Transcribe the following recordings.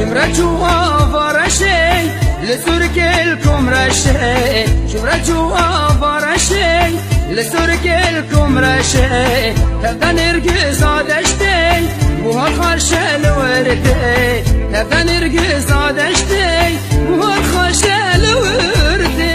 شمرجوا فرشي لسرك الكمرشي شمرجوا فرشي لسرك الكمرشي تبدا نرقص عدشتي وها خرش الوردي تبدا نرقص عدشتي وها خرش الوردي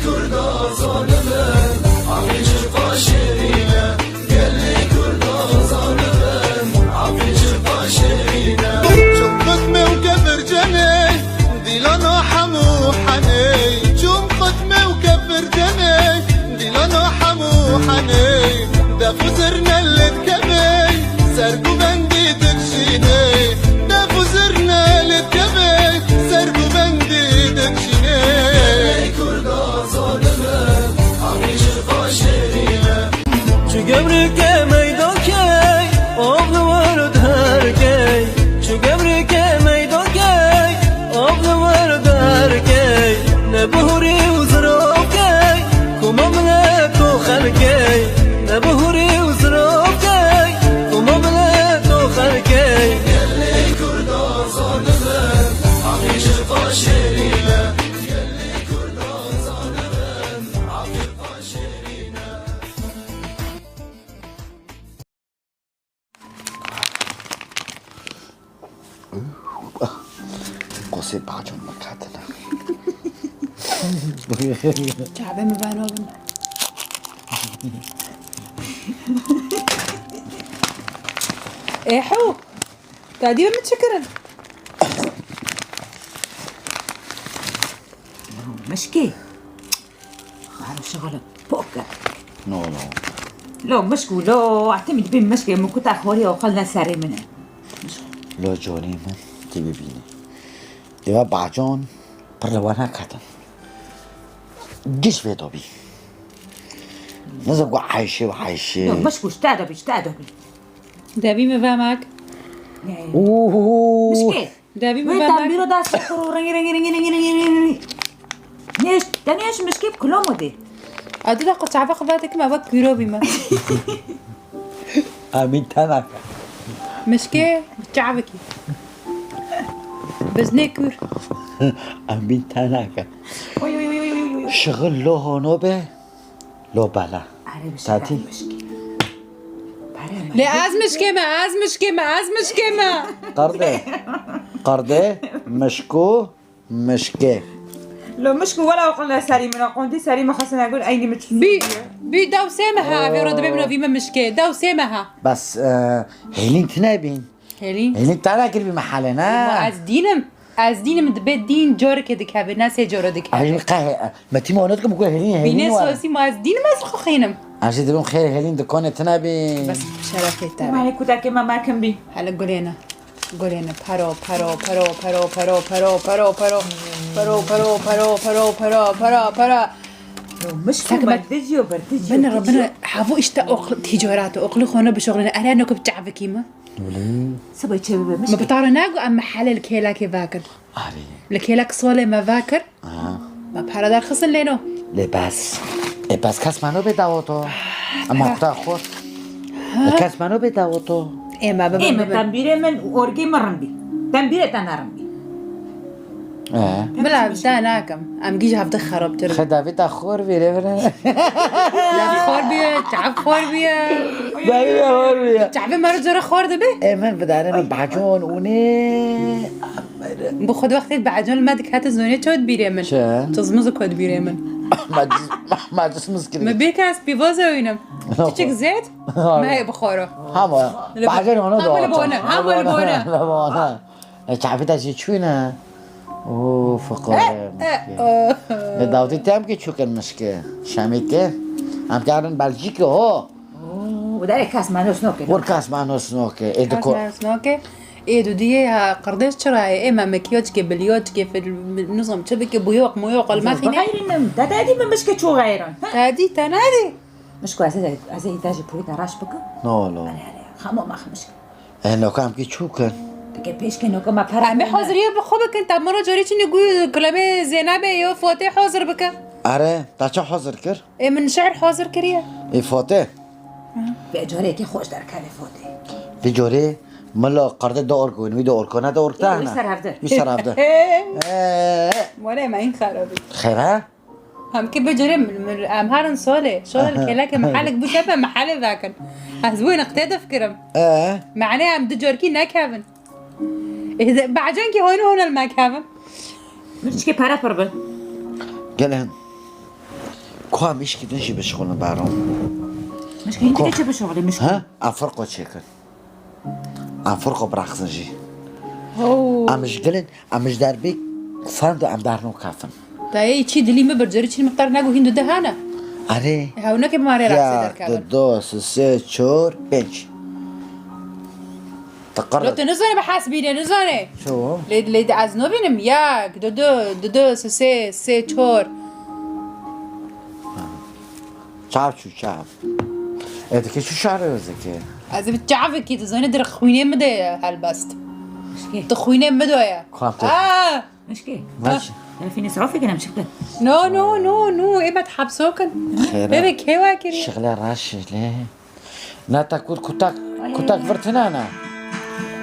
كردا ظالمم عفيش الفاشرينة قال لي كردا ظالمم عفيش الفاشرينة شمقتمي وكبر جني ديلانا حمو حني شمقتمي وكبر جني ديلانا حمو حني دافو زرنا اللي تكبي سرقو بندي تكشيني دافو زرنا اللي تكبي سرقو بندي تكشيني كردا ظالمم عفيش الفاشرينة شو قبرك ميدوكي أبل ورد هركي شو قبرك ميدوكي أبل ورد هركي نبهوري وزروكي كما ملك وخلكي نبهوري وزروكي كما ملك وخلكي يلي كردا ظالمم عفيش الفاشرينة يلي كردا ظالمم عفيش الفاشرينة قصي بعجون مكاتنا جعبه مبانوبن ايه حو تاديبا متشكرا مشكي عارف شغلة بوكا نو لو مشكو لو اعتمد بين مشكي من كنت اخوري وقلنا ساري منه لو جوني من تبي بيني إذا بعجون برلوانا كاتن جيش في دوبي نزق وحيشي وحيشي لو مشكو اشتادبي دابي مبامك اوه مشكي دابي وين مبامك تعملوا ده سحر رنجي ليش تانيش مشكي بكلهم ودي ادو دقة تعبق باتك ما بك كيروبي ما امين تناك مشكي بتعبكي بزني كور امين تناك وي وي وي وي وي شغل لو هونو به لو بالا تاتي مشكي لا از مشكي ما قرده مشكو مشكي لو مشكو ولا وقلنا ساري من قندي ساري ما خصنا نقول ايني متشفي بي داو سامها في رد بيمنا في مشكي داو سامها بس هيلين تنابين هلي هيلين تناكل بمحلنا از دينم دبيت دين جورك دك هذا ناس جورك دك هيلين قاه ما تيمونتكم بقول هيلين بيناس واسي ما از دين ما سخو خينم عشان تبون خير هيلين دكان تنابين بس شرفي ما تابع هي كنت كما ما كان بي هلا قولينا بارو لو مشكو برتجي وبرتجي بنا ربنا حافو اشتاق تجارات واقلي خونا بشغلنا انا انك بتعب كيما سبي تشبه ما مشكي بتعرف اما حل الكيلاك فاكر أري الكيلاك صولي ما فاكر ما بحر دار خصن لينو لباس کس منو بداوتو اما خدا خود کس منو بداوتو ايه ما ايه بابا من تنبيره من اورجي مرمبي تنبيره تنرمبي بلا داناكم ام جيج هفضل خراب ترى خداوی خور بیره بره لا خور بيا تعب خور بيا داوی خور بیره تعب مرة جرى خور دبي من بدارم بعجون اونه بخد وقت بعجون المادك هات الزونية تود بيري من چه؟ تزمز كود بيري من مجلس مسکری ما بيكاس بيفوزا وينم تشك زيت ما هي بخوره همه بعجون اونو داوتو هم البونه لبونه تعبی داشتی چونه اوه فقاره داوتی تیم که چوکن مشکه شمیته هم کردن بلژیکه ها وداري كاس ما نوكي وركاس مع نص نوكه ادكو سنوكي ايه دودي قرداش ترى اما مكيوتك بليوتك في النظام تبك بيوق ميوق الماخينه غير انه تادي ما مشكي شو غيره تادي تنادي مشكو اساسا تاجي بوريتا راش بك نولو خمو ما خمشك انو كام كي چوكن بك بيش كانو كما فرا عمي حاضريه بخوبك انت مره جاري چني نقول كلامي زينب يا فاتح حاضر بك اره تا چه حاضر کر ايه من شعر حاضر كريه ای فاتح بأجاري كي خوش در كالي فوتي دی جوری ملا قرده دور کن وی دور کنه دور وی تانه سر هفته. وی سر هفته ماله ما این خرابی خیره هم که بجرم من هارن ساله شغل كلاك محلك بشبه محل ذاكن هزوين اقتدى فكرم معناه هم دجوركي نكافن إذا بعجن كي هون المكافن مش که پره پر بل گلن که همیش که دنشی بشغلن برام مش که اینجا چه بشغله مش ها افرقو چیکن افرقو برخزنجی أوه امش گلن امش در بی فاندو ام در نو کافن تاي چی دلی می برجری چی مقدار نگو هندو دهانه اره هاونا که ماری رقص در یک کافن دو سه چهار پنج لو تقرر تنزاني بحاسبيني نزاني شو ليد از نو بینم یک دو سه چهار چاپ چو چاپ ایده که چو شعره وزه که از بتعرفي كي تزاني در خوينه مده هالبست مش که تخوينه مدويا كوانتو. مش که ماشي انا في ناس رافي كده مش كده نو ايه ما تحبسوكن خيرا. بيبي كيوا كري شغله راشه ليه ناتا كوتاك فرتنانا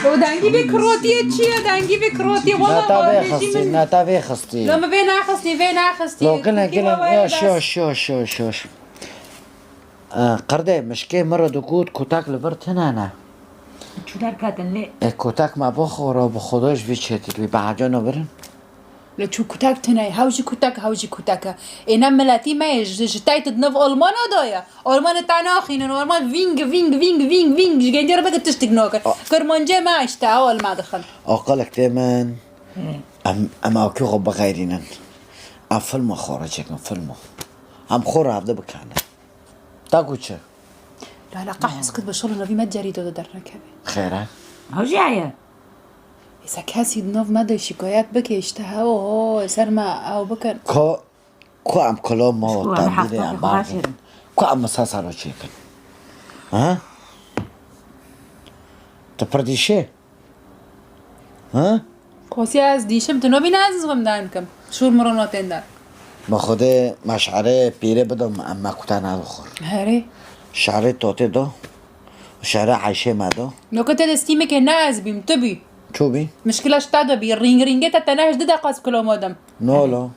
ودانجي بكروتيه تشي دانجي بكروتيه والله ناتا بي خستي لما بين اخستي لو قلنا شوش قرده مشكي مرة دكود كوتاك لفرتنانا شو در کاتن لی كوتاك ما بخورا بخداش بيشتت بي بعجانا برن لا شو كوتاك تناي هاوجي كوتاك انا ملاتي ما جتاي تدنف المان دايا المان تناخين المان فينج جاي بقى تشتغنوك كرمانجه ما اشتا اول ما دخل اقلك تمن ام اوكي غب غيرينن ام فيلم خارجك فيلم ام خور هذا بكانه تاكو چه لا قحص كنت بشغل نوي ما جريدة در ركبه خيره ها جايه إذا كاسي دنوف مدى شكايات بكي اشتها سر ما أو بكن كو ام كلام ما شكو، أنا تنبيلي حافظة ام في بعض خاشر. كو ام مساسا رو چيكن ها تپرديشه ها كوسي از ديشم تنوبي نازز ومدانكم شور مروناتين دار با خود مشعره پیره بدم اما کتا ندخور هاري شعره توته دو شعره عیشه مدو لو كنت تستيمك ناز بيم تبي چو بی؟ مشكلة اشتادا بي رينجة تتناهج ددا قاس كلو مودم نولو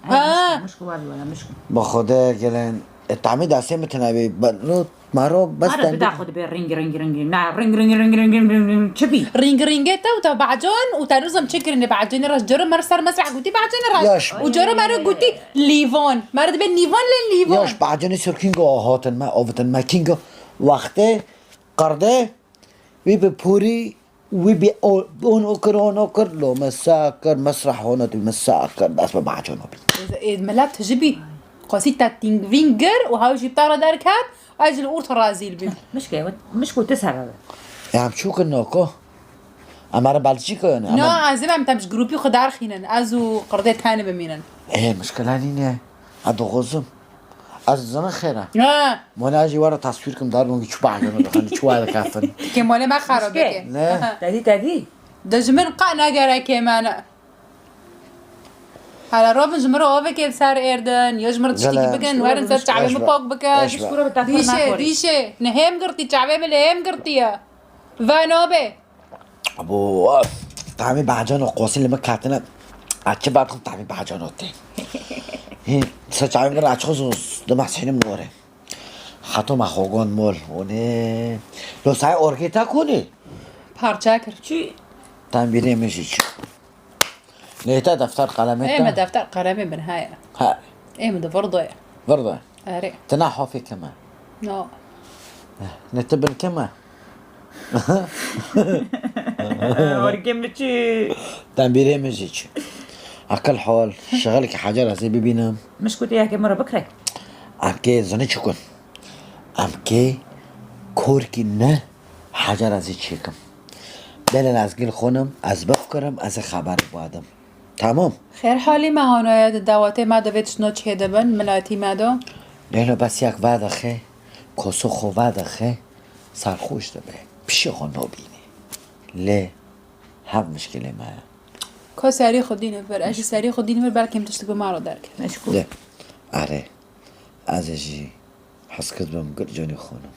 مش كو ولا مش كو با خود گلن التعميد عسي متنا بي بنو مارو بس هذا بتاخد بالرينج رينج نا رينج شبي رينجة تا بعجون وتنظم تشكر ان بعجون راس جرو مرسر مسرح قلتي بعجون ياش. راس وجرو مرة قلتي ليفون مرد بين نيفون للليفون یاش بعجنی سرکینگو آهاتن ما آوتن ما کینگو وقته قرده وی به پوری وی به اون اوکر لو مساکر مسرح هونو دی مساکر بس به بعجنو بی ملات جبي قاسيتا تينج فينجر وهاوجي بطارة داركات واجل اورت رازيل بي مش كو تسهر هم چو کنو امارا بلژیکا یعنی نو عزيزي عم تمش جروبي خدار خينن ازو قردي تاني بمينن ايه مشكلة نينه ادو غزم از زن خیره اه اجي ورا تصوير كم دار نوغي چو بعجنو دخل چو هذا كافن كي مولي ما خرابك نه تادي دجمن قانا قرا كمان على روب جمرو اوفك بسار اردن يجمر تشتكي لا. بكن ورن زاد شعبي مبوك بكن ديشه نهم قرتي شعبي ملهم قرتيا فانوبه ابو طعمي بعجن وقوسين لما كاتنا اچه بعد خب طعمي بعجناته هي سچاوي مر اچ خصوص دم حسين منوره خطو ما خوگان مول ونه لو ساي اورگيتا كوني بارچاكر چی تنبيري مشي چو ليتا دفتر قلمتا ايه ما دفتر قرامي بالنهاية ها ايه ما برضه برضه اري تنحوا في كمان نو نتبن كمان ورقم چی تنبيري مشي چو اكل حال شغلك حجر هسي ببينم مش كنت ياكي مرة بكرك امكي زني چكن امكي كوركي نه حجر ازي چيكم بلن از گل خونم از بفکرم از خبر بادم تمام خير حالي ما هون دواتي ما دويتش نوچ هدبن ملاتي ما دو نه بس یک وعده خه کسو خو وعده خه سرخوش ده به پیش خو نبینه له هم مشکله ما كو ساري خدينه بر اجي ساري خدينه بر بالك تشتكي ما رو درك مش كو له اره از جی حس کدبم گر جانی خونم